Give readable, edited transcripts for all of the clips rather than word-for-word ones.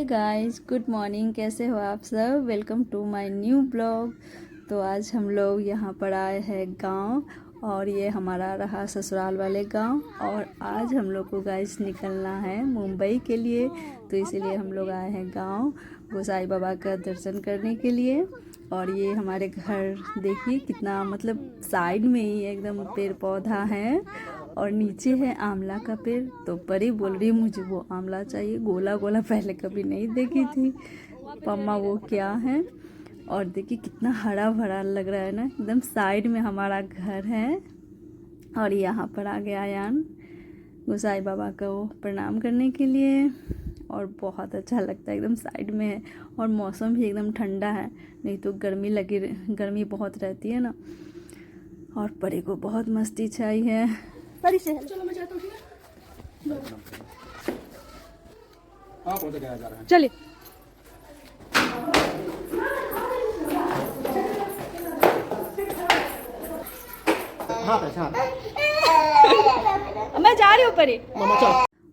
Hey guys, good morning. कैसे हो आप सब? Welcome to my new blog. तो आज हम लोग यहाँ पर आए हैं गांव, और ये हमारा रहा ससुराल वाले गांव। और आज हम लोग को गाइस निकलना है मुंबई के लिए, तो इसीलिए हम लोग आए हैं गांव गोसाई बाबा का दर्शन करने के लिए। और ये हमारे घर देखिए कितना, मतलब साइड में ही एकदम पेड़ पौधा है, और नीचे है आंवला का पेड़। तो परी बोल रही मुझे वो आंवला चाहिए, गोला गोला पहले कभी नहीं देखी थी पम्मा, वो क्या है। और देखिए कितना हरा भरा लग रहा है ना, एकदम साइड में हमारा घर है। और यहाँ पर आ गया यान गोसाई बाबा को प्रणाम करने के लिए, और बहुत अच्छा लगता है, एकदम साइड में है। और मौसम भी एकदम ठंडा है, नहीं तो गर्मी बहुत रहती है ना। और परी को बहुत मस्ती छाई है। परी से चलो, मैं जाता हूँ, ठीक है? चलिए। मैं जा रही हूँ परी।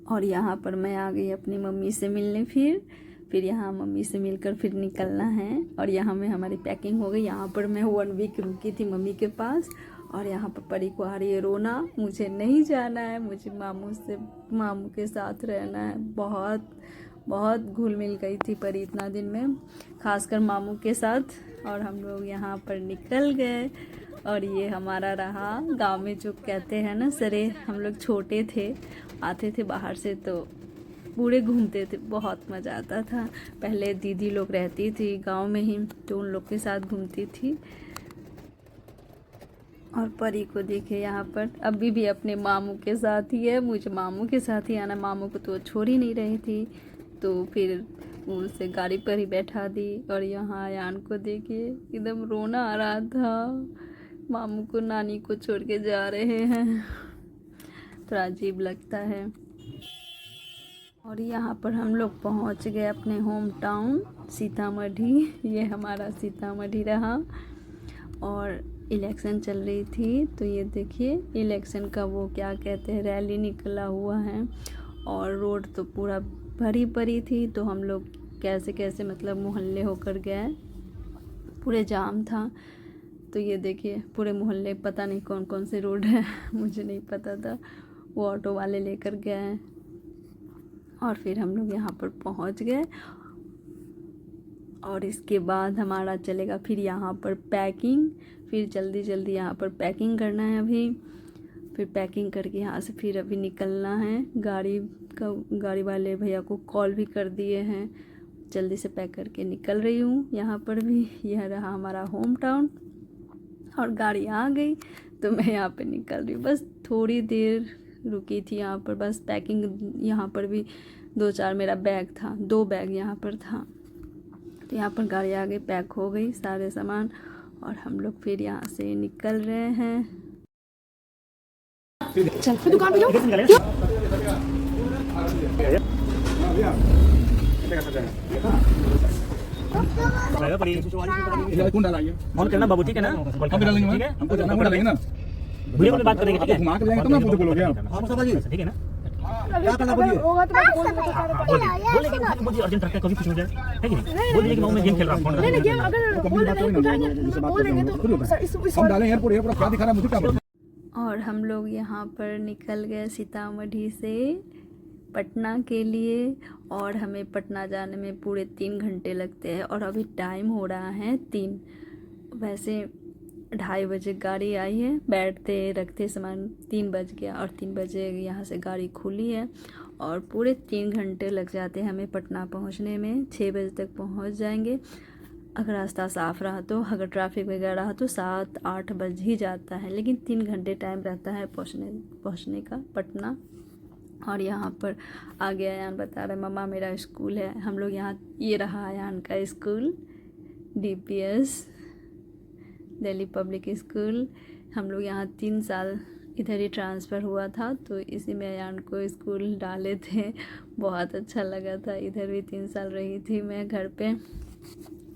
और यहाँ पर मैं आ गई अपनी मम्मी से मिलने। फिर यहाँ मम्मी से मिलकर फिर निकलना है। और यहाँ में हमारी पैकिंग हो गई। यहाँ पर मैं 1 वीक रुकी थी मम्मी के पास। और यहाँ पर परी को आ रही है रोना, मुझे नहीं जाना है, मुझे मामू के साथ रहना है। बहुत घुल मिल गई थी परी इतना दिन में, खासकर मामू के साथ। और हम लोग यहाँ पर निकल गए। और ये हमारा रहा गांव में जो कहते हैं ना सरे, हम लोग छोटे थे, आते थे बाहर से तो पूरे घूमते थे, बहुत मज़ा आता था। पहले दीदी लोग रहती थी गांव में ही, तो उन लोग के साथ घूमती थी। और परी को देखे यहाँ पर अभी भी अपने मामू के साथ ही है, मुझे मामू के साथ ही आना। मामू को तो छोड़ ही नहीं रही थी, तो फिर उसे गाड़ी पर ही बैठा दी। और यहाँ यान को देखिए एकदम रोना आ रहा था, मामू को नानी को छोड़ के जा रहे हैं, थोड़ा अजीब लगता है। और यहाँ पर हम लोग पहुँच गए अपने होम टाउन सीतामढ़ी। ये हमारा सीतामढ़ी रहा। और इलेक्शन चल रही थी, तो ये देखिए इलेक्शन का वो क्या कहते हैं, रैली निकला हुआ है। और रोड तो पूरा भरी पड़ी थी, तो हम लोग कैसे कैसे मतलब मोहल्ले होकर गए, पूरे जाम था। तो ये देखिए पूरे मोहल्ले, पता नहीं कौन कौन से रोड है मुझे नहीं पता था, वो ऑटो वाले लेकर गए। और फिर हम लोग यहाँ पर पहुँच गए। और इसके बाद हमारा चलेगा फिर यहाँ पर पैकिंग। फिर जल्दी जल्दी यहाँ पर पैकिंग करना है अभी। फिर पैकिंग करके यहाँ से फिर अभी निकलना है। गाड़ी वाले भैया को कॉल भी कर दिए हैं, जल्दी से पैक करके निकल रही हूँ। यहाँ पर भी यह रहा हमारा होम टाउन, और गाड़ी आ गई तो मैं यहाँ पे निकल रही हूँ। बस थोड़ी देर रुकी थी यहाँ पर, बस पैकिंग। यहाँ पर भी 2-4 मेरा बैग था, 2 बैग यहाँ पर था। तो यहाँ पर गाड़ी आ गई, पैक हो गई सारे सामान, और हम लोग फिर यहाँ से निकल रहे हैं। चल फिर दुकान पे जाओ। फोन करना बाबू, ठीक है ना? हम डालेंगे, ठीक है, हमको जाना पड़ा ना, वीडियो में बात करेंगे, ठीक है? घुमा के जाएंगे तो ना बोलोगे आप। हाँ ठीक है ना? क्या करना बोलिए? बोलिए अर्जेंट रखते कभी कुछ हो जाए, है कि नहीं? बोलिए कि मैं गेम खेल रहा हूँ, फोन नहीं गेम अगर बोल देंगे तो हम डालें एयरपोर्ट क्या दिखा रहा है मुझे क्या पता। और हम लोग यहाँ पर निकल गए सीतामढ़ी से पटना के लिए। और हमें पटना जाने में पूरे 3 घंटे लगते हैं। और अभी टाइम हो रहा है 3, वैसे 2:30 बजे गाड़ी आई है, बैठते रखते सामान 3 बज गया। और 3 बजे यहाँ से गाड़ी खुली है, और पूरे 3 घंटे लग जाते हैं हमें पटना पहुँचने में। 6 बजे तक पहुँच जाएंगे अगर रास्ता साफ़ रहा तो। अगर ट्रैफिक वगैरह रहा तो 7-8 बज ही जाता है, लेकिन 3 घंटे टाइम रहता है पहुँचने का पटना। और यहाँ पर आ गया यान, बता रहे मम्मा मेरा स्कूल है। हम लोग यहाँ, ये रहा यान का school, DPS Delhi public school. हम लोग यहाँ 3 साल इधर ही ट्रांसफ़र हुआ था, तो इसी में यान को स्कूल डाले थे। बहुत अच्छा लगा था, इधर भी 3 साल रही थी मैं घर पे।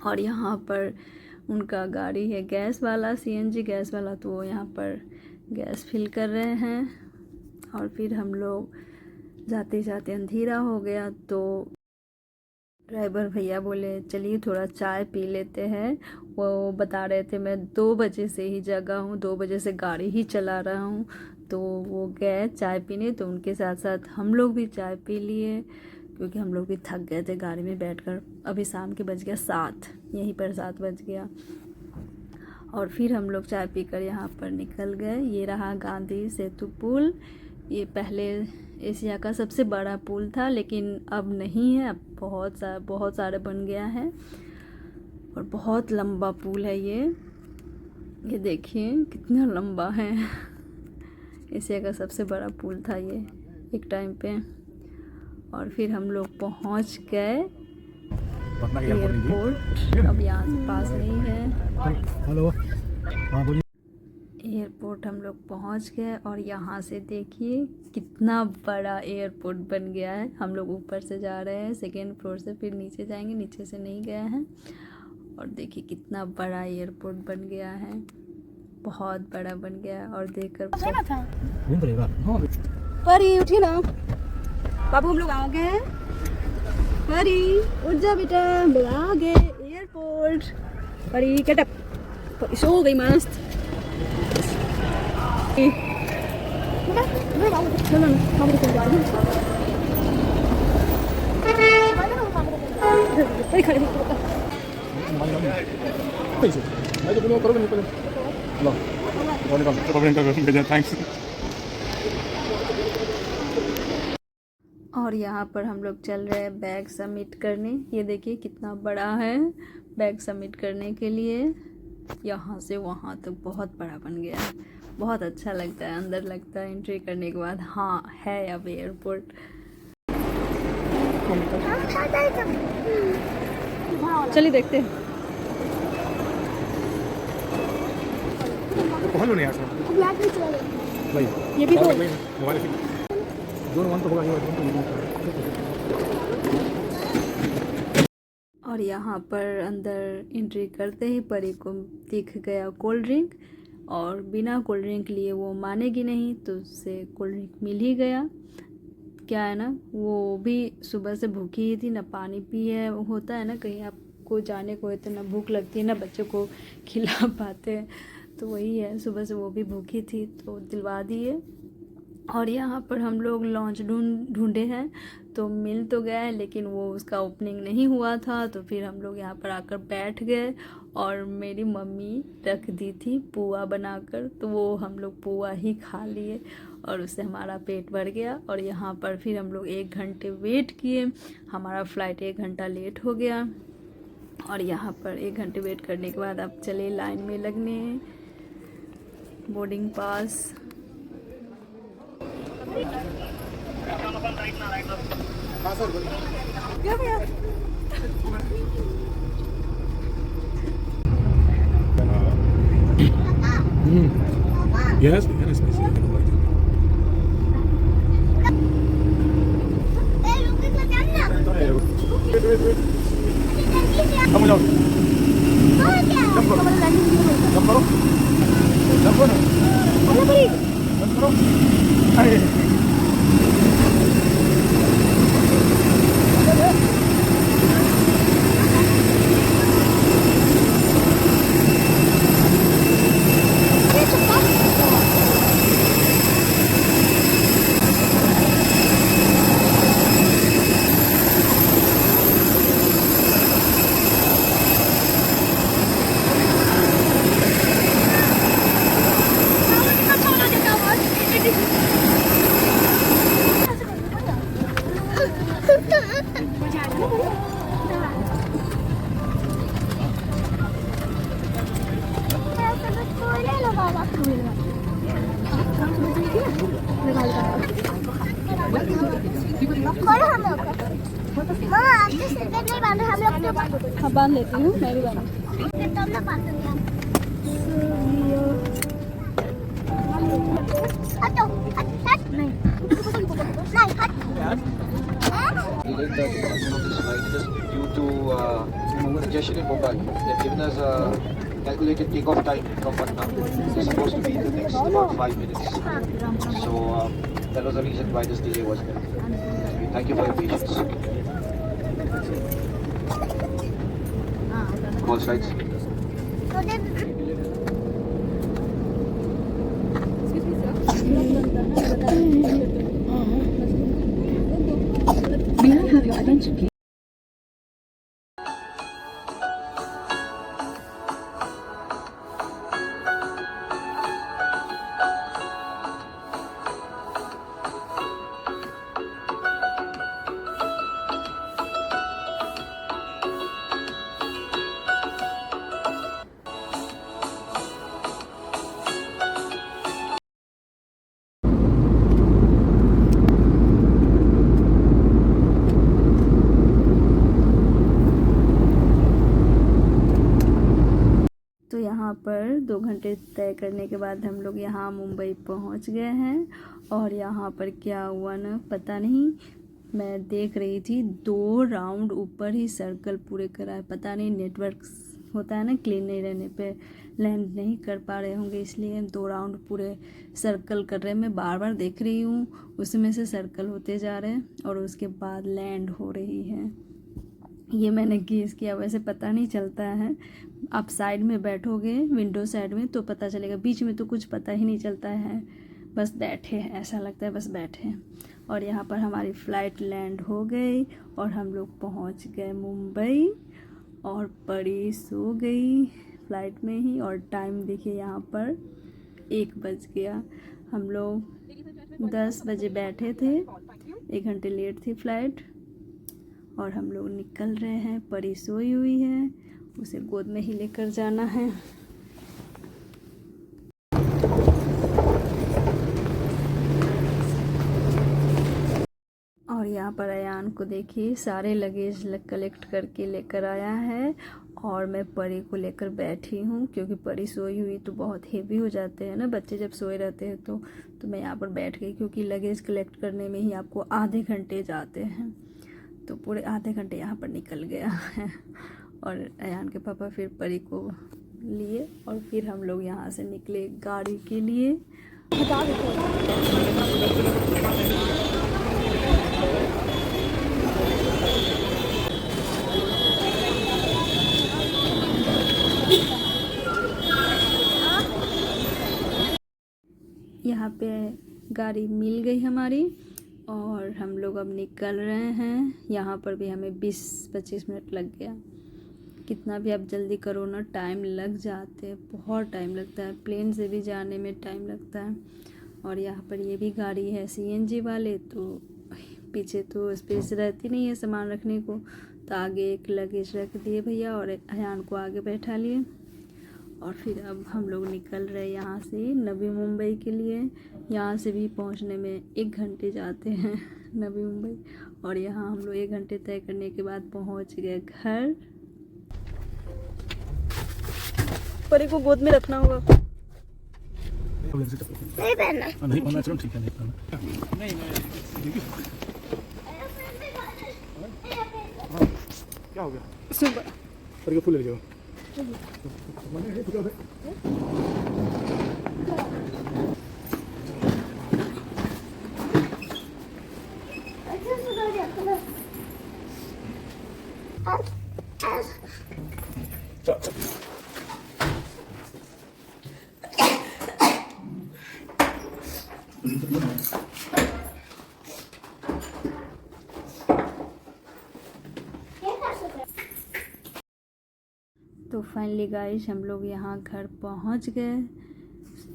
और यहाँ पर उनका गाड़ी है गैस वाला, CNG गैस वाला, तो वो यहाँ पर गैस फिल कर रहे हैं। और फिर हम लोग जाते जाते अंधेरा हो गया, तो ड्राइवर भैया बोले चलिए थोड़ा चाय पी लेते हैं। वो बता रहे थे मैं 2 बजे से ही जगा हूँ, 2 बजे से गाड़ी ही चला रहा हूँ। तो वो गए चाय पीने, तो उनके साथ साथ हम लोग भी चाय पी लिए, क्योंकि हम लोग भी थक गए थे गाड़ी में बैठकर। अभी शाम के बज गया 7, यहीं पर 7 बज गया। और फिर हम लोग चाय पीकर यहाँ पर निकल गए। ये रहा गांधी सेतु पुल। ये पहले एशिया का सबसे बड़ा पुल था, लेकिन अब नहीं है, अब बहुत सारे बन गया है और बहुत लंबा पुल है ये देखिए कितना लंबा है। एशिया का सबसे बड़ा पुल था ये एक टाइम पे। और फिर हम लोग पहुंच गए एयरपोर्ट। अब यहाँ से पास नहीं है। हेलो, हाँ बोलिए। एयरपोर्ट हम लोग पहुंच गए और यहाँ से देखिए कितना बड़ा एयरपोर्ट बन गया है। हम लोग ऊपर से जा रहे हैं, 2nd फ्लोर से, फिर नीचे जाएंगे, नीचे से नहीं गए हैं। और देखिए कितना बड़ा एयरपोर्ट बन गया है, बहुत बड़ा बन गया है। और देखकर परी उठिए ना बाबू, हम लोग आ गए। परी उठ जा बेटा, हम लोग आ गए एयरपोर्ट। परी गेटअप, सो गई मस्त। चलो ना बाबू को जा रहे खड़े मैं तो बोलूँ करोगे नहीं पहले। लो, थैंक्स। और यहाँ पर हम लोग चल रहे हैं बैग सबमिट करने। ये देखिए कितना बड़ा है बैग सबमिट करने के लिए। यहाँ से वहाँ तक बहुत बड़ा बन गया है, बहुत अच्छा लगता है। अंदर लगता है एंट्री करने के बाद हाँ है अब एयरपोर्ट। चलिए देखते हैं। पहुँच लो नहीं यार भाई, ये भी बोल मोबाइल जोन 1 तो होगा और यहाँ पर अंदर एंट्री करते ही परी को दिख गया कोल्ड ड्रिंक, और बिना कोल्ड ड्रिंक लिए वो मानेगी नहीं, तो उससे कोल्ड ड्रिंक मिल ही गया। क्या है ना, वो भी सुबह से भूखी ही थी, ना पानी पी है। होता है ना कहीं आपको जाने को है तो ना भूख लगती है ना बच्चों को खिला पाते हैं, तो वही है, सुबह से वो भी भूखी थी तो दिलवा दिए। और यहाँ पर हम लोग लॉन्च ढूंढे हैं, तो मिल तो गया है, लेकिन वो उसका ओपनिंग नहीं हुआ था। तो फिर हम लोग यहाँ पर आकर बैठ गए, और मेरी मम्मी रख दी थी पुआ बनाकर, तो वो हम लोग पुआ ही खा लिए और उससे हमारा पेट भर गया। और यहाँ पर फिर हम लोग 1 घंटे वेट किए, हमारा फ़्लाइट 1 घंटा लेट हो गया। और यहाँ पर 1 घंटे वेट करने के बाद अब चले लाइन में लगने boarding pass. Yes, yes, yes. Kamu jauh. Jump karo. Jump karo. Jump karo. Jump karo. Ayo. हाँ बांध लेती हूँ, मैं भी बांध। Delayed the departure of this flight just due to congestion in Mumbai. They've given us a calculated takeoff time from Patna. It's supposed to be in the next about 5 minutes. So that was the reason why this delay was there. Thank you for your patience. All sides. May I have your attention, please? तो यहाँ पर 2 घंटे तय करने के बाद हम लोग यहाँ मुंबई पहुँच गए हैं। और यहाँ पर क्या हुआ ना पता नहीं, मैं देख रही थी 2 राउंड ऊपर ही सर्कल पूरे करा है। पता नहीं नेटवर्क होता है ना, क्लीन नहीं रहने पे लैंड नहीं कर पा रहे होंगे, इसलिए 2 राउंड पूरे सर्कल कर रहे हैं। मैं बार बार देख रही हूँ, उसमें से सर्कल होते जा रहे हैं और उसके बाद लैंड हो रही है। ये मैंने गेस किया, वैसे पता नहीं चलता है। आप साइड में बैठोगे विंडो साइड में तो पता चलेगा, बीच में तो कुछ पता ही नहीं चलता है, बस बैठे हैं, ऐसा लगता है बस बैठे हैं। और यहाँ पर हमारी फ़्लाइट लैंड हो गई और हम लोग पहुँच गए मुंबई। और परी सो गई फ़्लाइट में ही। और टाइम देखिए यहाँ पर 1 बज गया। हम लोग 10 बजे बैठे थे, 1 घंटे लेट थी फ़्लाइट और हम लोग निकल रहे हैं। परी सोई हुई है, उसे गोद में ही लेकर जाना है। और यहाँ पर अयान को देखिए सारे लगेज कलेक्ट करके लेकर आया है और मैं परी को लेकर बैठी हूँ, क्योंकि परी सोई हुई तो बहुत हेवी हो जाते हैं ना बच्चे जब सोए रहते हैं। तो मैं यहाँ पर बैठ गई, क्योंकि लगेज कलेक्ट करने में ही आपको आधे घंटे जाते हैं। तो पूरे आधे घंटे यहाँ पर निकल गया है। और अयान के पापा फिर परी को लिए और फिर हम लोग यहाँ से निकले गाड़ी के लिए। यहाँ पे गाड़ी मिल गई हमारी और हम लोग अब निकल रहे हैं। यहाँ पर भी हमें 20-25 मिनट लग गया। कितना भी आप जल्दी करो ना, टाइम लग जाते हैं, बहुत टाइम लगता है। प्लेन से भी जाने में टाइम लगता है। और यहाँ पर ये भी गाड़ी है CNG वाले, तो पीछे तो स्पेस रहती नहीं है सामान रखने को, तो आगे एक लगेज रख दिए भैया और अयान को आगे बैठा लिए। और फिर अब हम लोग निकल रहे यहाँ से नवी मुंबई के लिए। यहाँ से भी पहुँचने में 1 घंटे जाते हैं नवी मुंबई। और यहाँ हम लोग 1 घंटे तय करने के बाद पहुँच गए घर। परी को गोद में रखना होगा। नहीं पहनना, नहीं पहनना, चलो ठीक है, नहीं पहनना। क्या हो गया? सुबह परी को फूल ले जाओ। तो फाइनली गाइस हम लोग यहाँ घर पहुँच गए।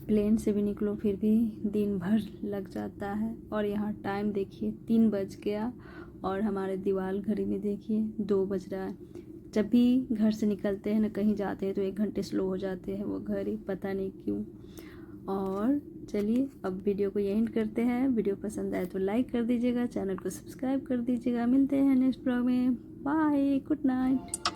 प्लेन से भी निकलो फिर भी दिन भर लग जाता है। और यहाँ टाइम देखिए 3 बज गया और हमारे दीवार घड़ी में देखिए 2 बज रहा है। जब भी घर से निकलते हैं ना, कहीं जाते हैं तो 1 घंटे स्लो हो जाते हैं वो घड़ी, पता नहीं क्यों। और चलिए अब वीडियो को यहीं करते हैं। वीडियो पसंद आए तो लाइक कर दीजिएगा, चैनल को सब्सक्राइब कर दीजिएगा। मिलते हैं नेक्स्ट ब्लॉग में। Bye, good night.